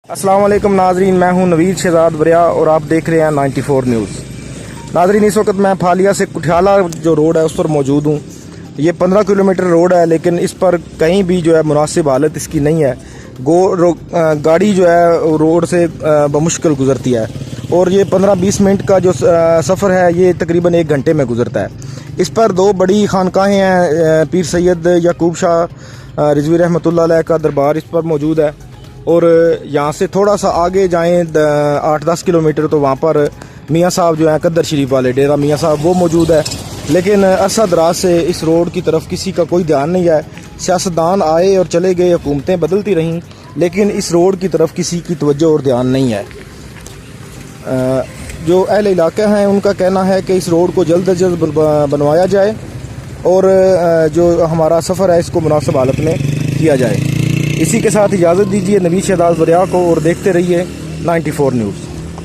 अस्सलाम वालेकुम नाजरीन, मैं हूं नवीद शहजाद बरिया और आप देख रहे हैं 94 न्यूज़। नाजरीन, इस वक्त मैं फालिया से कुठियाला जो रोड है उस पर मौजूद हूं। ये 15 किलोमीटर रोड है, लेकिन इस पर कहीं भी जो है मुनासिब हालत इसकी नहीं है। गाड़ी जो है रोड से बमुश्किल गुजरती है और ये 15-20 मिनट का जो सफ़र है ये तकरीबन 1 घंटे में गुजरता है। इस पर 2 बड़ी खानकाहें हैं, पीर सैयद याकूब शाह रिजवी रहमतुल्लाह अलैह का दरबार इस पर मौजूद है। और यहाँ से थोड़ा सा आगे जाएं 8-10 किलोमीटर तो वहाँ पर मियाँ साहब जो हैं कद्दर शरीफ वाले डेरा मियाँ साहब वो मौजूद है। लेकिन अरसा दराज से इस रोड की तरफ किसी का कोई ध्यान नहीं है। सियासतदान आए और चले गए, हुकूमतें बदलती रहीं, लेकिन इस रोड की तरफ किसी की तवज्जो और ध्यान नहीं है। जो अहले इलाका हैं उनका कहना है कि इस रोड को जल्द अज जल्द बनवाया जाए और जो हमारा सफ़र है इसको मुनासिब हालत में किया जाए। इसी के साथ इजाज़त दीजिए नवीद शहजाद बरिया को और देखते रहिए 94 न्यूज़।